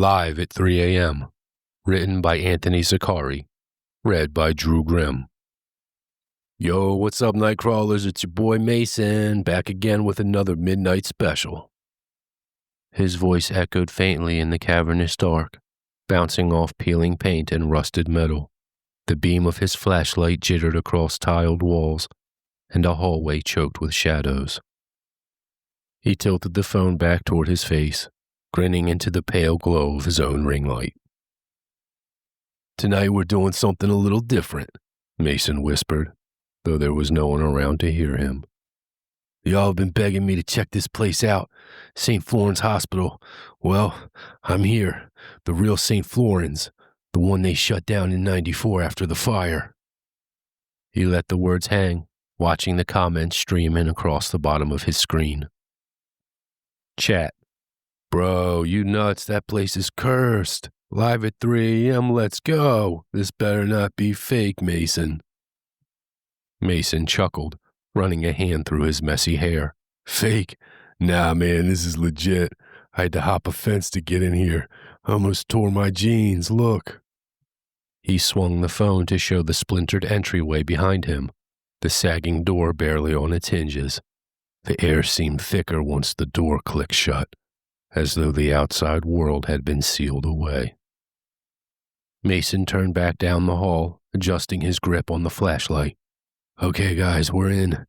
Live at 3 a.m. Written by Anthony Zicari. Read by Drew Grimm. Yo, what's up, Nightcrawlers? It's your boy Mason, back again with another midnight special. His voice echoed faintly in the cavernous dark, bouncing off peeling paint and rusted metal. The beam of his flashlight jittered across tiled walls, and a hallway choked with shadows. He tilted the phone back toward his face, grinning into the pale glow of his own ring light. "Tonight we're doing something a little different," Mason whispered, though there was no one around to hear him. "Y'all have been begging me to check this place out, St. Florence Hospital. Well, I'm here, the real St. Florence, the one they shut down in '94 after the fire." He let the words hang, watching the comments stream in across the bottom of his screen. Chat. "Bro, you nuts, that place is cursed. Live at 3 a.m., let's go. This better not be fake, Mason." Mason chuckled, running a hand through his messy hair. "Fake? Nah, man, this is legit. I had to hop a fence to get in here. Almost tore my jeans, look." He swung the phone to show the splintered entryway behind him, the sagging door barely on its hinges. The air seemed thicker once the door clicked shut, as though the outside world had been sealed away. Mason turned back down the hall, adjusting his grip on the flashlight. "Okay, guys, we're in.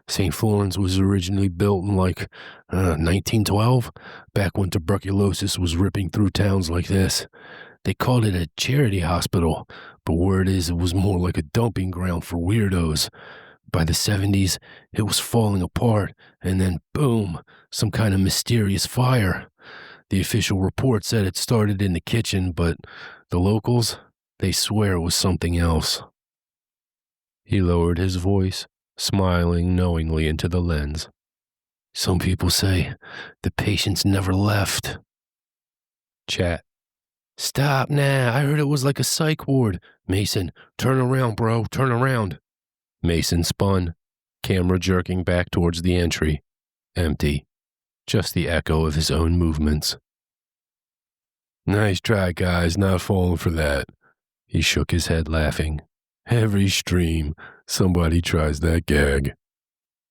St. Florence was originally built in 1912, back when tuberculosis was ripping through towns like this. They called it a charity hospital, but word is it was more like a dumping ground for weirdos. By the 70s, it was falling apart, and then boom, some kind of mysterious fire. The official report said it started in the kitchen, but the locals, they swear it was something else." He lowered his voice, smiling knowingly into the lens. "Some people say the patients never left." Chat. "Stop, nah, I heard it was like a psych ward. Mason, turn around, bro, turn around." Mason spun, camera jerking back towards the entry. Empty. Just the echo of his own movements. "Nice try, guys, not falling for that." He shook his head, laughing. "Every stream, somebody tries that gag."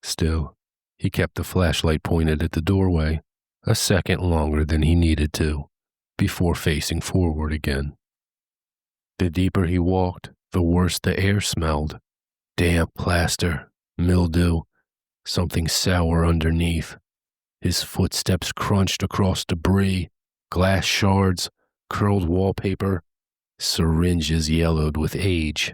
Still, he kept the flashlight pointed at the doorway, a second longer than he needed to, before facing forward again. The deeper he walked, the worse the air smelled. Damp plaster, mildew, something sour underneath. His footsteps crunched across debris, glass shards, curled wallpaper, syringes yellowed with age.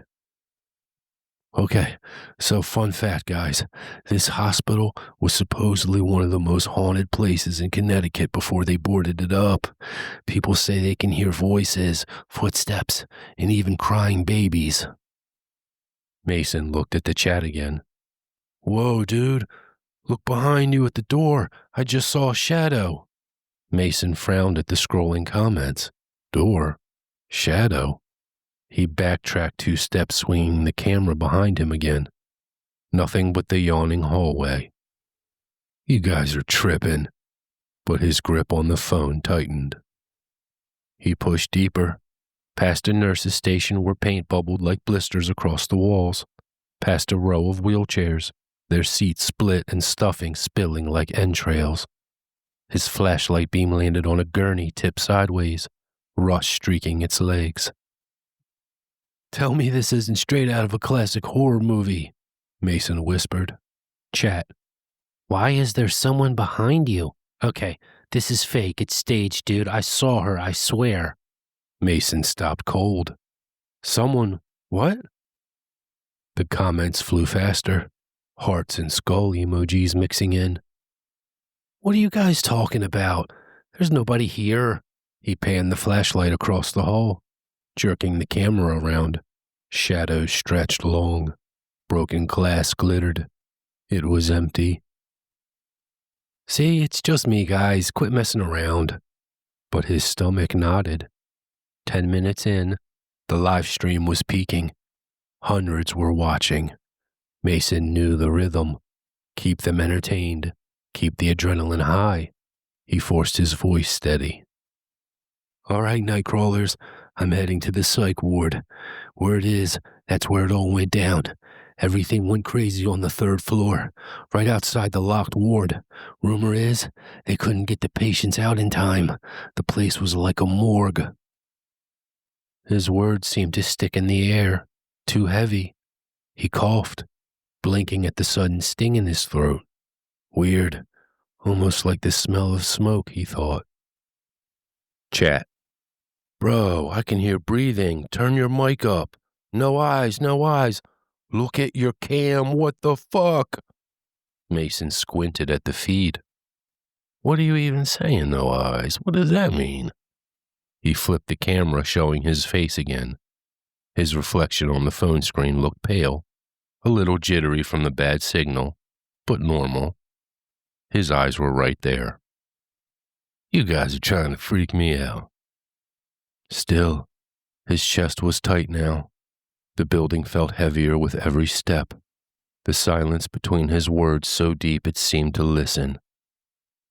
"Okay, so fun fact, guys. This hospital was supposedly one of the most haunted places in Connecticut before they boarded it up. People say they can hear voices, footsteps, and even crying babies." Mason looked at the chat again. "Whoa, dude. Look behind you at the door. I just saw a shadow." Mason frowned at the scrolling comments. Door? Shadow? He backtracked 2 steps, swinging the camera behind him again. Nothing but the yawning hallway. "You guys are tripping." But his grip on the phone tightened. He pushed deeper, past a nurse's station where paint bubbled like blisters across the walls, past a row of wheelchairs, their seats split and stuffing spilling like entrails. His flashlight beam landed on a gurney tipped sideways, rust streaking its legs. "Tell me this isn't straight out of a classic horror movie," Mason whispered. Chat. "Why is there someone behind you? Okay, this is fake. It's staged, dude. I saw her, I swear." Mason stopped cold. "Someone, what?" The comments flew faster, hearts and skull emojis mixing in. "What are you guys talking about? There's nobody here." He panned the flashlight across the hall, jerking the camera around. Shadows stretched long. Broken glass glittered. It was empty. "See, it's just me, guys. Quit messing around." But his stomach nodded. 10 minutes in, the live stream was peaking. Hundreds were watching. Mason knew the rhythm. Keep them entertained. Keep the adrenaline high. He forced his voice steady. All right, Nightcrawlers, I'm heading to the psych ward. Word is, that's where it all went down. Everything went crazy on the 3rd floor, right outside the locked ward. Rumor is, they couldn't get the patients out in time. The place was like a morgue. His words seemed to stick in the air, too heavy. He coughed, blinking at the sudden sting in his throat. Weird, almost like the smell of smoke, he thought. Chat. Bro, I can hear breathing. Turn your mic up. No eyes, no eyes. Look at your cam, what the fuck? Mason squinted at the feed. What are you even saying, no eyes? What does that mean? He flipped the camera, showing his face again. His reflection on the phone screen looked pale, a little jittery from the bad signal, but normal. His eyes were right there. You guys are trying to freak me out. Still, his chest was tight now. The building felt heavier with every step, the silence between his words so deep it seemed to listen.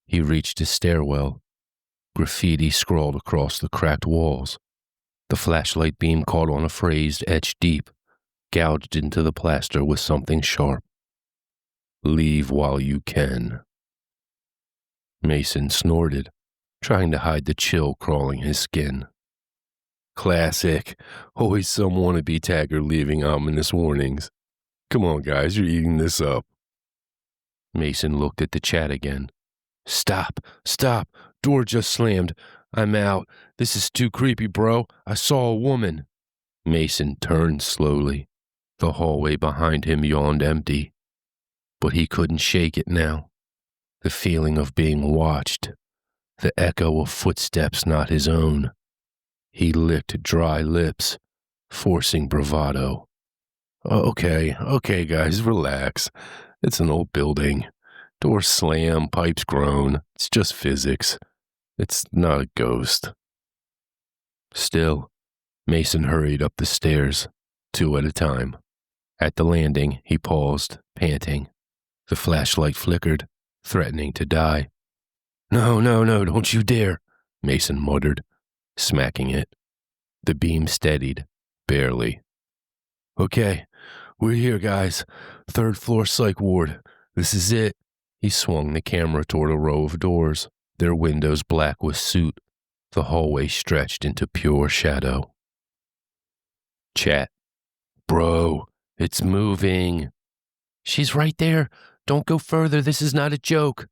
He reached his stairwell. Graffiti scrawled across the cracked walls. The flashlight beam caught on a phrase etched deep, gouged into the plaster with something sharp. Leave while you can. Mason snorted, trying to hide the chill crawling his skin. Classic. Always some wannabe tagger leaving ominous warnings. Come on, guys, you're eating this up. Mason looked at the chat again. Stop, stop. Door just slammed. I'm out. This is too creepy, bro. I saw a woman. Mason turned slowly. The hallway behind him yawned empty. But he couldn't shake it now. The feeling of being watched. The echo of footsteps not his own. He licked dry lips, forcing bravado. Okay, guys, relax. It's an old building. Doors slam, pipes groan. It's just physics. It's not a ghost. Still, Mason hurried up the stairs, 2 at a time. At the landing, he paused, panting. The flashlight flickered, threatening to die. No, don't you dare, Mason muttered, smacking it. The beam steadied, barely. Okay, we're here, guys. 3rd floor psych ward. This is it. He swung the camera toward a row of doors, their windows black with soot. The hallway stretched into pure shadow. Chat. Bro, it's moving. She's right there. Don't go further. This is not a joke.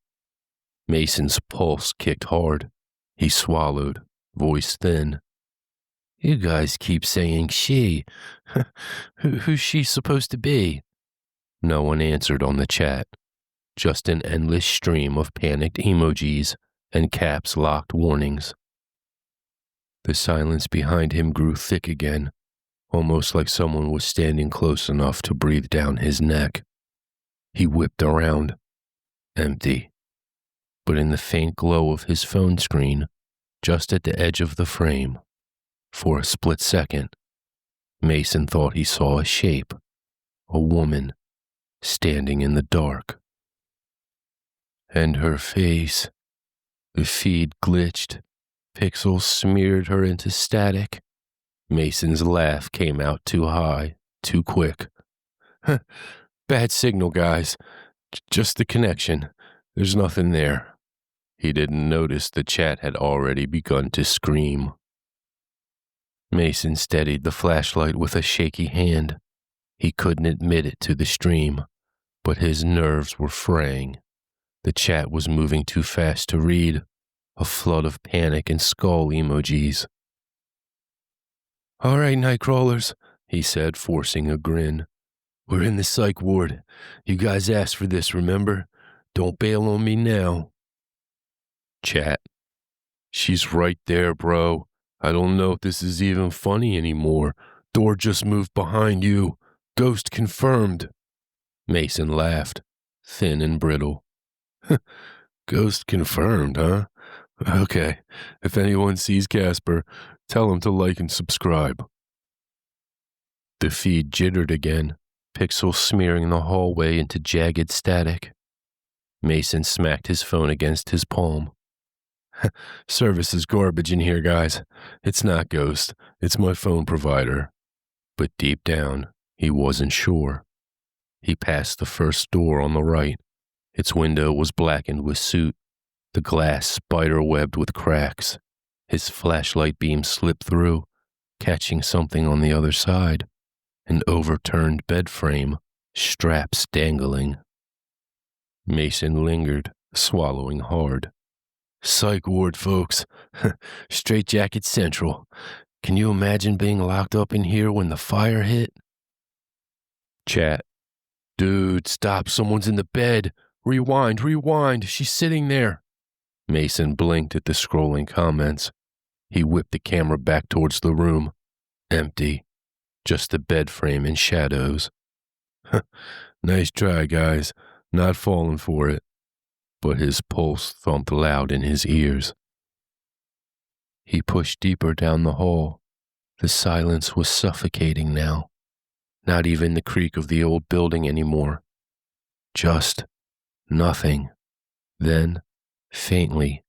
Mason's pulse kicked hard. He swallowed, voice thin. You guys keep saying she. Who's she supposed to be? No one answered on the chat. Just an endless stream of panicked emojis and caps-locked warnings. The silence behind him grew thick again, almost like someone was standing close enough to breathe down his neck. He whipped around. Empty. But in the faint glow of his phone screen, just at the edge of the frame, for a split second, Mason thought he saw a shape, a woman, standing in the dark. And her face, the feed glitched, pixels smeared her into static. Mason's laugh came out too high, too quick. Bad signal, guys. Just the connection. There's nothing there. He didn't notice the chat had already begun to scream. Mason steadied the flashlight with a shaky hand. He couldn't admit it to the stream, but his nerves were fraying. The chat was moving too fast to read, a flood of panic and skull emojis. All right, Nightcrawlers, he said, forcing a grin. We're in the psych ward. You guys asked for this, remember? Don't bail on me now. Chat. She's right there, bro. I don't know if this is even funny anymore. Door just moved behind you. Ghost confirmed. Mason laughed, thin and brittle. Ghost confirmed, huh? Okay. If anyone sees Casper, tell him to like and subscribe. The feed jittered again, pixels smearing the hallway into jagged static. Mason smacked his phone against his palm. Service is garbage in here, guys. It's not Ghost. It's my phone provider. But deep down, he wasn't sure. He passed the first door on the right. Its window was blackened with soot, the glass spider-webbed with cracks. His flashlight beam slipped through, catching something on the other side, an overturned bed frame, straps dangling. Mason lingered, swallowing hard. Psych ward, folks. Straitjacket Central. Can you imagine being locked up in here when the fire hit? Chat. Dude, stop. Someone's in the bed. Rewind. She's sitting there. Mason blinked at the scrolling comments. He whipped the camera back towards the room. Empty. Just the bed frame in shadows. Nice try, guys. Not falling for it. But his pulse thumped loud in his ears. He pushed deeper down the hall. The silence was suffocating now. Not even the creak of the old building anymore. Just nothing. Then, faintly,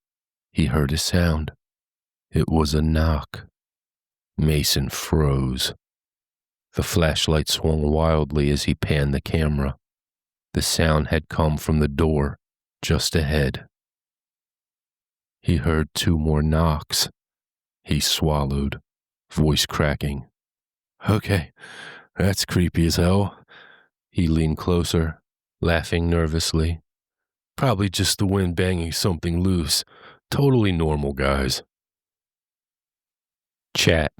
he heard a sound. It was a knock. Mason froze. The flashlight swung wildly as he panned the camera. The sound had come from the door just ahead. He heard 2 more knocks. He swallowed, voice cracking. Okay, that's creepy as hell. He leaned closer, laughing nervously. Probably just the wind banging something loose. Totally normal, guys. Chat.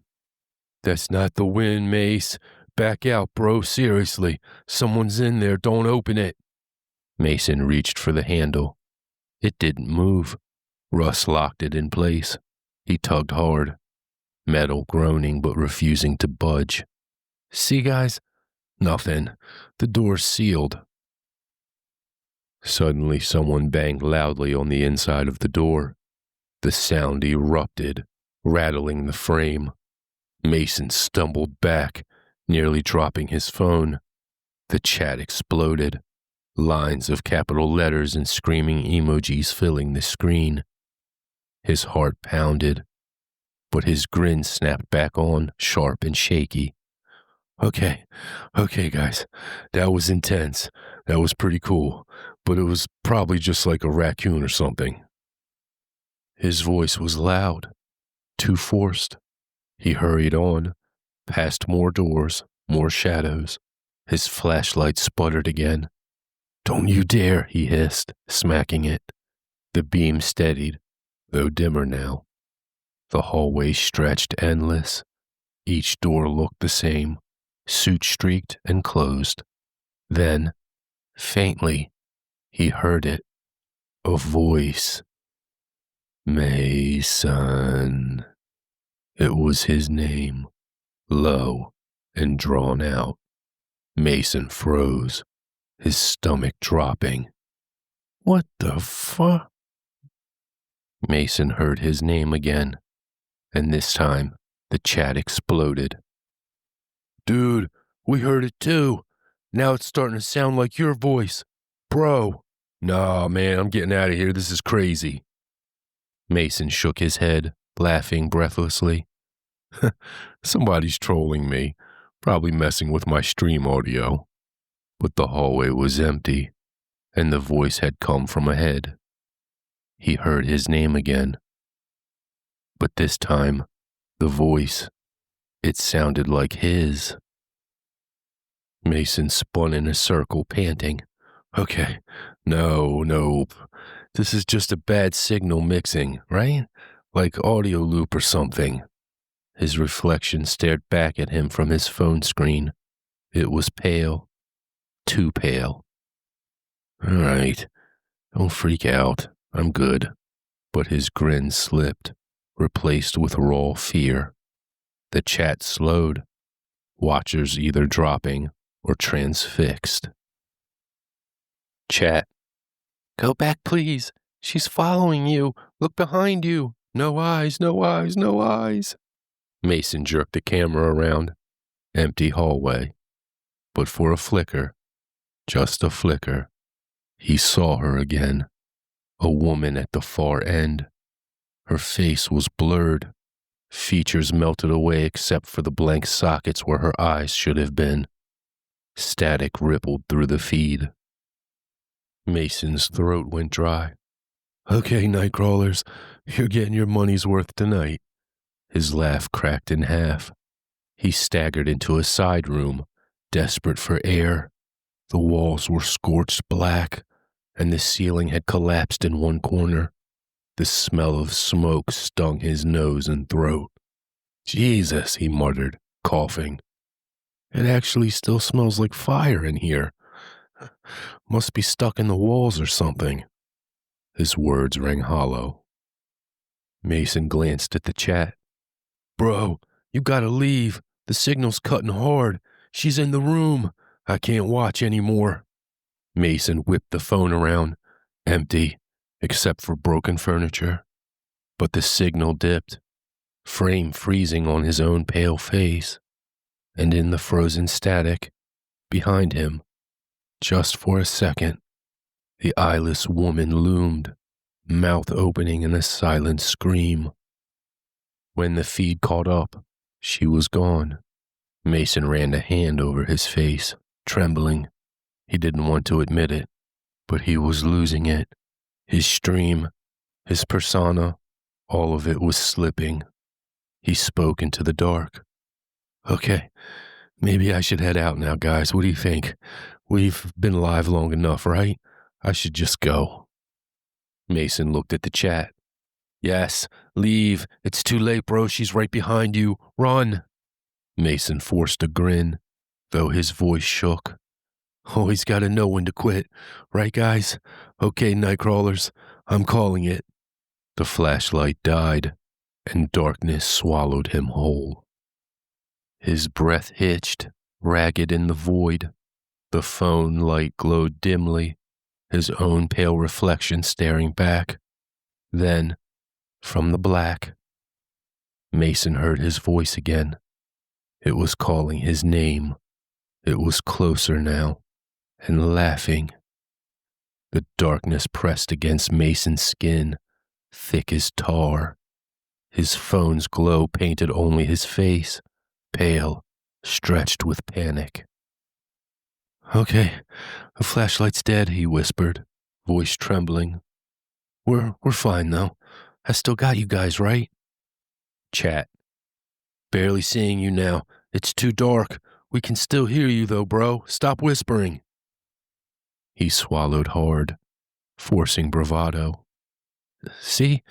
That's not the wind, Mace. Back out, bro. Seriously. Someone's in there. Don't open it. Mason reached for the handle. It didn't move. Russ locked it in place. He tugged hard. Metal groaning but refusing to budge. See, guys? Nothing. The door's sealed. Suddenly, someone banged loudly on the inside of the door. The sound erupted, rattling the frame. Mason stumbled back, nearly dropping his phone. The chat exploded. Lines of capital letters and screaming emojis filling the screen. His heart pounded, but his grin snapped back on, sharp and shaky. Okay, guys, that was intense. That was pretty cool, but it was probably just like a raccoon or something. His voice was loud, too forced. He hurried on, past more doors, more shadows. His flashlight sputtered again. Don't you dare, he hissed, smacking it. The beam steadied, though dimmer now. The hallway stretched endless. Each door looked the same, soot-streaked and closed. Then, faintly, he heard it. A voice. Mason. It was his name, low and drawn out. Mason froze, his stomach dropping. What the fuck? Mason heard his name again, and this time the chat exploded. Dude, we heard it too. Now it's starting to sound like your voice. Bro. Nah, man, I'm getting out of here. This is crazy. Mason shook his head, laughing breathlessly. Somebody's trolling me, probably messing with my stream audio. But the hallway was empty, and the voice had come from ahead. He heard his name again. But this time, the voice, it sounded like his. Mason spun in a circle, panting. Okay, no. This is just a bad signal mixing, right? Like audio loop or something. His reflection stared back at him from his phone screen. It was pale. Too pale. All right, don't freak out. I'm good. But his grin slipped, replaced with raw fear. The chat slowed, watchers either dropping or transfixed. Chat. Go back, please. She's following you. Look behind you. No eyes. Mason jerked the camera around. Empty hallway. But for a flicker, just a flicker, he saw her again. A woman at the far end. Her face was blurred. Features melted away except for the blank sockets where her eyes should have been. Static rippled through the feed. Mason's throat went dry. Okay, Nightcrawlers, you're getting your money's worth tonight. His laugh cracked in half. He staggered into a side room, desperate for air. The walls were scorched black, and the ceiling had collapsed in one corner. The smell of smoke stung his nose and throat. Jesus, he muttered, coughing. It actually still smells like fire in here. Must be stuck in the walls or something. His words rang hollow. Mason glanced at the chat. Bro, you gotta leave. The signal's cutting hard. She's in the room. I can't watch anymore. Mason whipped the phone around, empty, except for broken furniture. But the signal dipped, frame freezing on his own pale face. And in the frozen static, behind him, just for a second, the eyeless woman loomed, mouth opening in a silent scream. When the feed caught up, she was gone. Mason ran a hand over his face, trembling. He didn't want to admit it, but he was losing it. His stream, his persona, all of it was slipping. He spoke into the dark. Okay, maybe I should head out now, guys. What do you think? We've been live long enough, right? I should just go. Mason looked at the chat. Yes, leave. It's too late, bro. She's right behind you. Run. Mason forced a grin, though his voice shook. Always gotta know when to quit. Right, guys? Okay, Nightcrawlers. I'm calling it. The flashlight died, and darkness swallowed him whole. His breath hitched, ragged in the void. The phone light glowed dimly, his own pale reflection staring back. Then, from the black, Mason heard his voice again. It was calling his name. It was closer now, and laughing. The darkness pressed against Mason's skin, thick as tar. His phone's glow painted only his face, pale, stretched with panic. Okay, the flashlight's dead, he whispered, voice trembling. We're fine, though. I still got you guys, right? Chat. Barely seeing you now. It's too dark. We can still hear you, though, bro. Stop whispering. He swallowed hard, forcing bravado. See?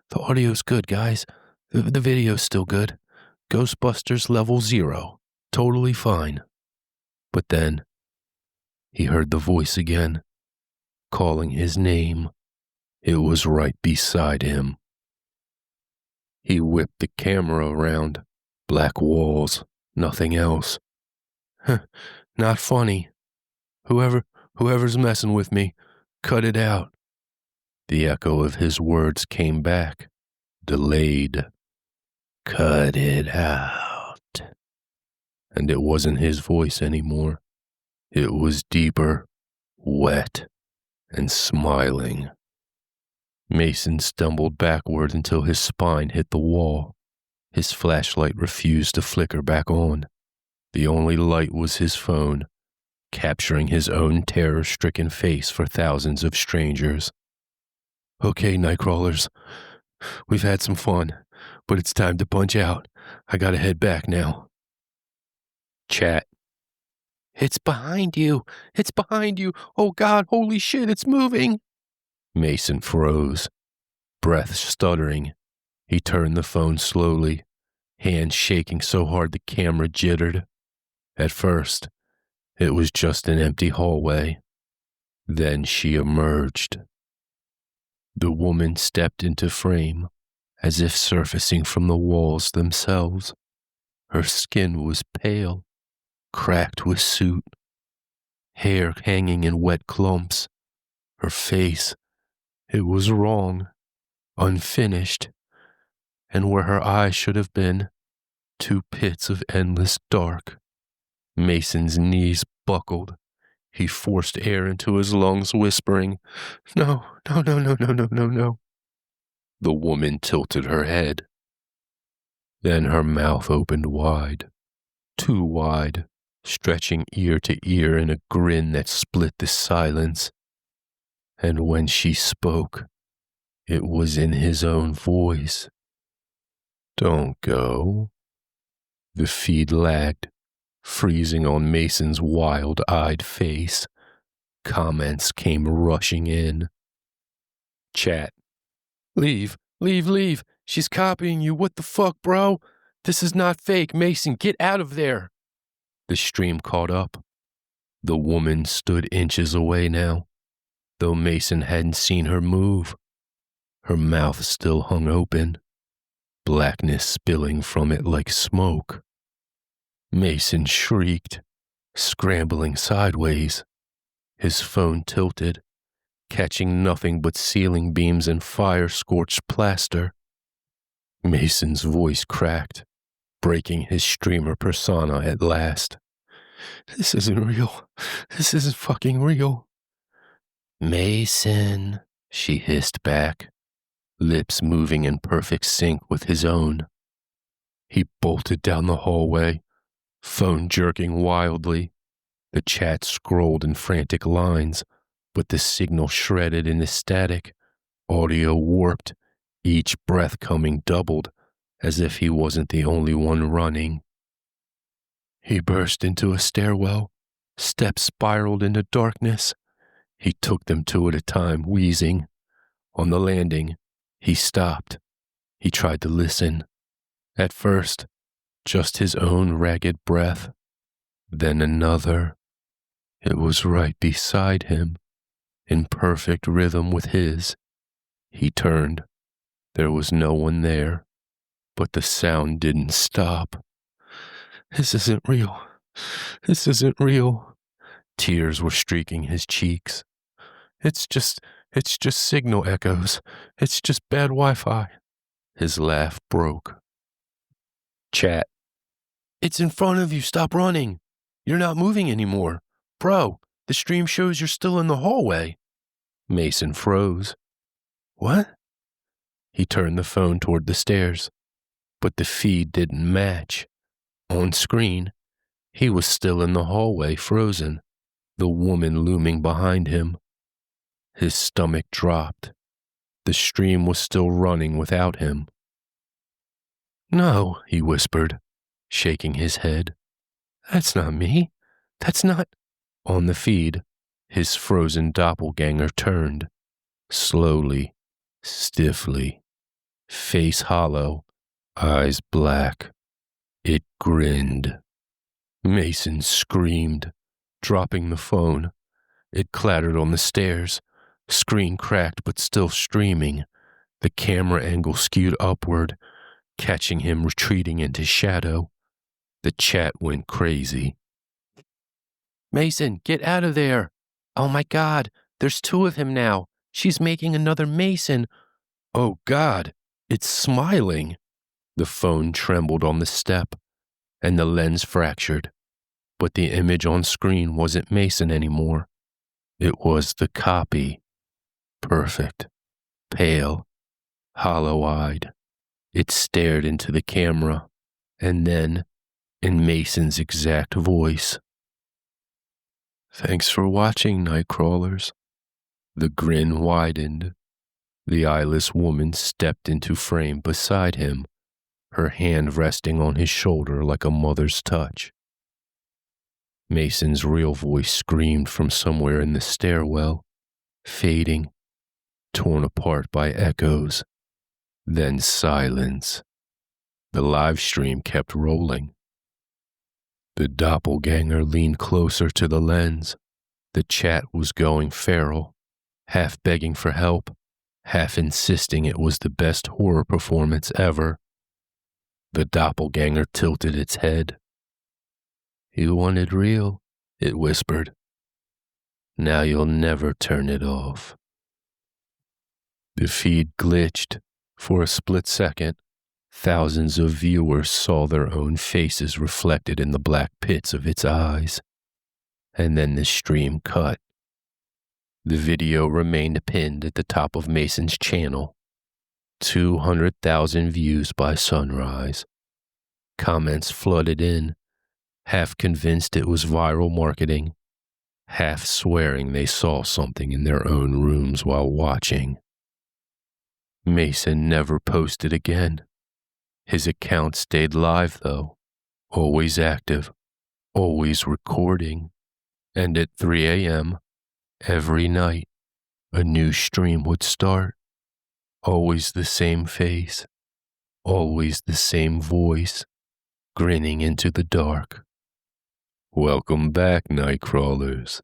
The audio's good, guys. The video's still good. Ghostbusters level 0. Totally fine. But then, he heard the voice again, calling his name. It was right beside him. He whipped the camera around. Black walls, nothing else. Not funny. Whoever's messing with me, cut it out. The echo of his words came back, delayed. Cut it out. And it wasn't his voice anymore. It was deeper, wet, and smiling. Mason stumbled backward until his spine hit the wall. His flashlight refused to flicker back on. The only light was his phone, capturing his own terror-stricken face for thousands of strangers. Okay, Nightcrawlers, we've had some fun, but it's time to punch out. I gotta head back now. Chat. It's behind you. It's behind you. Oh God, holy shit, it's moving. Mason froze, breath stuttering. He turned the phone slowly, hands shaking so hard the camera jittered. At first, it was just an empty hallway. Then she emerged. The woman stepped into frame, as if surfacing from the walls themselves. Her skin was pale, cracked with soot, hair hanging in wet clumps. Her face, it was wrong, unfinished, and where her eyes should have been, 2 pits of endless dark. Mason's knees buckled. He forced air into his lungs, whispering, No, no, no, no, no, no, no, no. The woman tilted her head. Then her mouth opened wide, too wide, stretching ear to ear in a grin that split the silence. And when she spoke, it was in his own voice. "Don't go." The feed lagged, freezing on Mason's wild-eyed face. Comments came rushing in. Chat. "Leave, leave, leave. She's copying you. What the fuck, bro? This is not fake. Mason, get out of there." The stream caught up. The woman stood inches away now, though Mason hadn't seen her move. Her mouth still hung open, blackness spilling from it like smoke. Mason shrieked, scrambling sideways. His phone tilted, catching nothing but ceiling beams and fire-scorched plaster. Mason's voice cracked, breaking his streamer persona at last. "This isn't real. This isn't fucking real." "Mason," she hissed back, lips moving in perfect sync with his own. He bolted down the hallway, phone jerking wildly. The chat scrolled in frantic lines, but the signal shredded into static, audio warped, each breath coming doubled, as if he wasn't the only one running. He burst into a stairwell, steps spiraled into darkness. He took them two at a time, wheezing. On the landing, he stopped. He tried to listen. At first, just his own ragged breath. Then another. It was right beside him, in perfect rhythm with his. He turned. There was no one there, but the sound didn't stop. "This isn't real. This isn't real." Tears were streaking his cheeks. It's just signal echoes. It's just bad Wi-Fi." His laugh broke. Chat. "It's in front of you. Stop running. You're not moving anymore. Bro, the stream shows you're still in the hallway." Mason froze. "What?" He turned the phone toward the stairs, but the feed didn't match. On screen, he was still in the hallway, frozen, the woman looming behind him. His stomach dropped. The stream was still running without him. "No," he whispered, shaking his head. "That's not me. That's not—" On the feed, his frozen doppelganger turned, slowly, stiffly, face hollow, eyes black. It grinned. Mason screamed, dropping the phone. It clattered on the stairs, screen cracked but still streaming, the camera angle skewed upward, catching him retreating into shadow. The chat went crazy. "Mason, get out of there. Oh my God, there's two of him now. She's making another Mason. Oh God, it's smiling." The phone trembled on the step, and the lens fractured. But the image on screen wasn't Mason anymore. It was the copy. Perfect, pale, hollow-eyed. It stared into the camera, and then, in Mason's exact voice, "Thanks for watching, Nightcrawlers." The grin widened. The eyeless woman stepped into frame beside him, her hand resting on his shoulder like a mother's touch. Mason's real voice screamed from somewhere in the stairwell, fading, torn apart by echoes. Then silence. The live stream kept rolling. The doppelganger leaned closer to the lens. The chat was going feral, half begging for help, half insisting it was the best horror performance ever. The doppelganger tilted its head. "You wanted real," it whispered. "Now you'll never turn it off." The feed glitched. For a split second, thousands of viewers saw their own faces reflected in the black pits of its eyes. And then the stream cut. The video remained pinned at the top of Mason's channel. 200,000 views by sunrise. Comments flooded in, half convinced it was viral marketing, half swearing they saw something in their own rooms while watching. Mason never posted again. His account stayed live, though, always active, always recording, and at 3 a.m. every night, a new stream would start. Always the same face, always the same voice, grinning into the dark. Welcome back, Nightcrawlers.